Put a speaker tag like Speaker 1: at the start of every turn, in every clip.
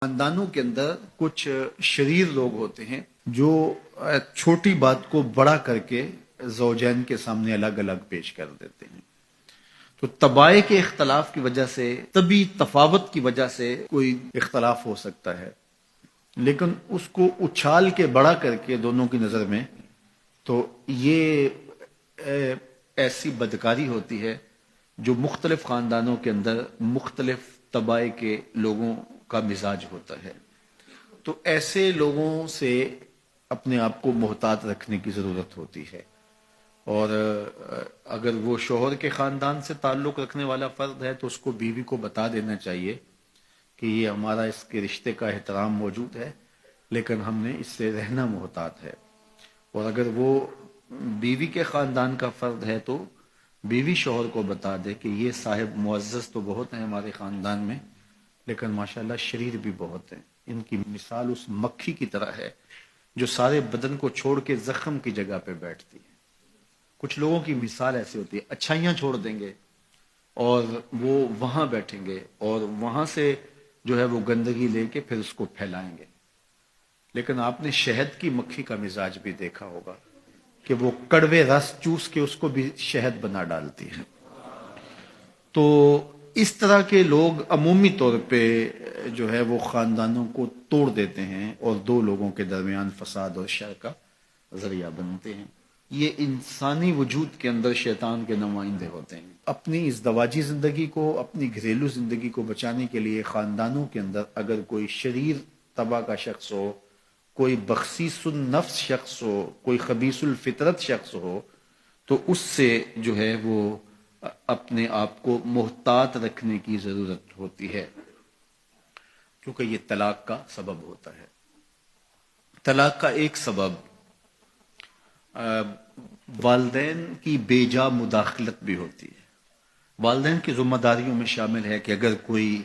Speaker 1: خاندانوں کے اندر کچھ شریر لوگ ہوتے ہیں جو چھوٹی بات کو بڑا کر کے زوجین کے سامنے الگ الگ پیش کر دیتے ہیں. تو طبائع کے اختلاف کی وجہ سے، طبی تفاوت کی وجہ سے کوئی اختلاف ہو سکتا ہے، لیکن اس کو اچھال کے بڑا کر کے دونوں کی نظر میں، تو یہ ایسی بدکاری ہوتی ہے جو مختلف خاندانوں کے اندر مختلف طبائع کے لوگوں کا مزاج ہوتا ہے. تو ایسے لوگوں سے اپنے آپ کو محتاط رکھنے کی ضرورت ہوتی ہے، اور اگر وہ شوہر کے خاندان سے تعلق رکھنے والا فرد ہے تو اس کو بیوی کو بتا دینا چاہیے کہ یہ ہمارا اس کے رشتے کا احترام موجود ہے، لیکن ہم نے اس سے رہنا محتاط ہے. اور اگر وہ بیوی کے خاندان کا فرد ہے تو بیوی شوہر کو بتا دے کہ یہ صاحب معزز تو بہت ہیں ہمارے خاندان میں، لیکن ماشاءاللہ شریر بھی بہت ہیں. ان کی مثال اس مکھی کی طرح ہے جو سارے بدن کو چھوڑ کے زخم کی جگہ پہ بیٹھتی ہے. کچھ لوگوں کی مثال ایسی ہوتی ہے، اچھائیاں چھوڑ دیں گے اور وہ وہاں بیٹھیں گے اور وہاں سے جو ہے وہ گندگی لے کے پھر اس کو پھیلائیں گے. لیکن آپ نے شہد کی مکھی کا مزاج بھی دیکھا ہوگا کہ وہ کڑوے رس چوس کے اس کو بھی شہد بنا ڈالتی ہے. تو اس طرح کے لوگ عمومی طور پہ جو ہے وہ خاندانوں کو توڑ دیتے ہیں اور دو لوگوں کے درمیان فساد اور شر کا ذریعہ بنتے ہیں. یہ انسانی وجود کے اندر شیطان کے نمائندے ہوتے ہیں. اپنی ازدواجی زندگی کو، اپنی گھریلو زندگی کو بچانے کے لیے خاندانوں کے اندر اگر کوئی شریر طبع کا شخص ہو، کوئی بخسیس النفس شخص ہو، کوئی خبیث الفطرت شخص ہو، تو اس سے جو ہے وہ اپنے آپ کو محتاط رکھنے کی ضرورت ہوتی ہے، کیونکہ یہ طلاق کا سبب ہوتا ہے. طلاق کا ایک سبب والدین کی بے جا مداخلت بھی ہوتی ہے. والدین کی ذمہ داریوں میں شامل ہے کہ اگر کوئی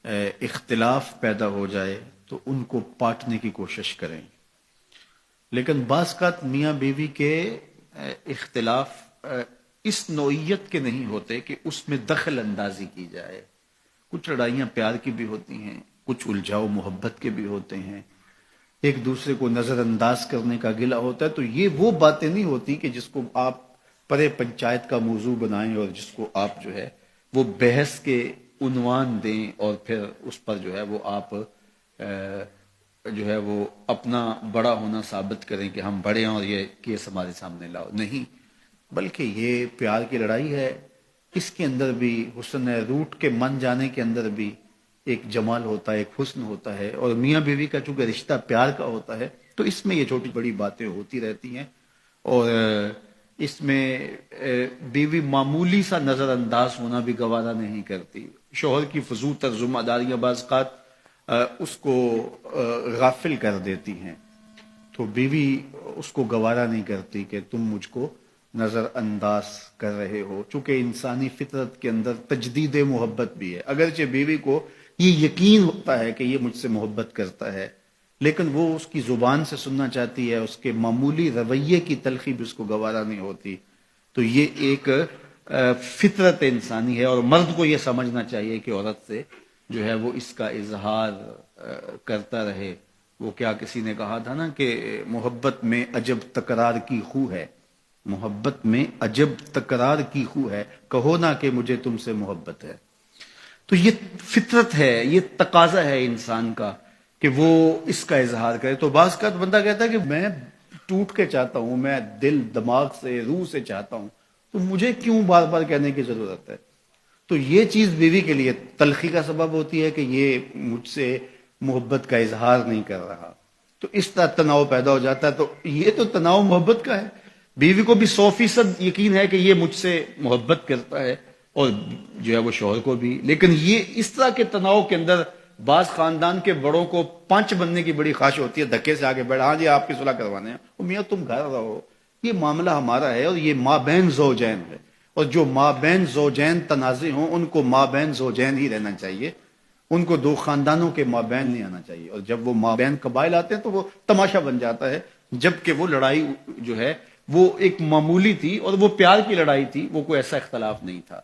Speaker 1: اختلاف پیدا ہو جائے تو ان کو پاٹنے کی کوشش کریں. لیکن بعض اوقات میاں بیوی کے اختلاف اس نوعیت کے نہیں ہوتے کہ اس میں دخل اندازی کی جائے. کچھ لڑائیاں پیار کی بھی ہوتی ہیں، کچھ الجھاؤ محبت کے بھی ہوتے ہیں، ایک دوسرے کو نظر انداز کرنے کا گلہ ہوتا ہے. تو یہ وہ باتیں نہیں ہوتی کہ جس کو آپ پرے پنچایت کا موضوع بنائیں اور جس کو آپ جو ہے وہ بحث کے عنوان دیں اور پھر اس پر جو ہے وہ آپ جو ہے وہ اپنا بڑا ہونا ثابت کریں کہ ہم بڑے ہیں اور یہ کیس ہمارے سامنے لاؤ. نہیں، بلکہ یہ پیار کی لڑائی ہے. اس کے اندر بھی حسن ہے، روٹ کے من جانے کے اندر بھی ایک جمال ہوتا ہے، ایک حسن ہوتا ہے. اور میاں بیوی کا چونکہ رشتہ پیار کا ہوتا ہے تو اس میں یہ چھوٹی بڑی باتیں ہوتی رہتی ہیں، اور اس میں بیوی معمولی سا نظر انداز ہونا بھی گوارا نہیں کرتی. شوہر کی فضول تر ذمہ داریاں بعض اوقات اس کو غافل کر دیتی ہیں، تو بیوی اس کو گوارا نہیں کرتی کہ تم مجھ کو نظر انداز کر رہے ہو. چونکہ انسانی فطرت کے اندر تجدید محبت بھی ہے. اگرچہ بیوی کو یہ یقین ہوتا ہے کہ یہ مجھ سے محبت کرتا ہے، لیکن وہ اس کی زبان سے سننا چاہتی ہے، اس کے معمولی رویے کی تلخی بھی اس کو گوارا نہیں ہوتی. تو یہ ایک فطرت انسانی ہے، اور مرد کو یہ سمجھنا چاہیے کہ عورت سے جو ہے وہ اس کا اظہار کرتا رہے. وہ کیا کسی نے کہا تھا نا کہ محبت میں عجب تکرار کی خو ہے، محبت میں عجب تکرار کی خو ہے، کہو نہ کہ مجھے تم سے محبت ہے. تو یہ فطرت ہے، یہ تقاضا ہے انسان کا کہ وہ اس کا اظہار کرے. تو بعض کا بندہ کہتا ہے کہ میں ٹوٹ کے چاہتا ہوں، میں دل دماغ سے روح سے چاہتا ہوں، تو مجھے کیوں بار بار کہنے کی ضرورت ہے؟ تو یہ چیز بیوی کے لیے تلخی کا سبب ہوتی ہے کہ یہ مجھ سے محبت کا اظہار نہیں کر رہا. تو اس طرح تناؤ پیدا ہو جاتا ہے. تو یہ تو تناؤ محبت کا ہے. بیوی کو بھی 100% یقین ہے کہ یہ مجھ سے محبت کرتا ہے، اور جو ہے وہ شوہر کو بھی. لیکن یہ اس طرح کے تناؤ کے اندر بعض خاندان کے بڑوں کو پنچ بننے کی بڑی خواہش ہوتی ہے، دھکے سے آگے بیٹھا، ہاں جی آپ کی صلح کروانے ہیں. میاں تم گھر رہو، یہ معاملہ ہمارا ہے، اور یہ مابین زوجین ہے، اور جو مابین زوجین تنازع ہوں ان کو مابین زوجین ہی رہنا چاہیے، ان کو دو خاندانوں کے مابین نہیں آنا چاہیے. اور جب وہ مابین قبائل آتے ہیں تو وہ تماشا بن جاتا ہے، جبکہ وہ لڑائی جو ہے وہ ایک معمولی تھی اور وہ پیار کی لڑائی تھی، وہ کوئی ایسا اختلاف نہیں تھا.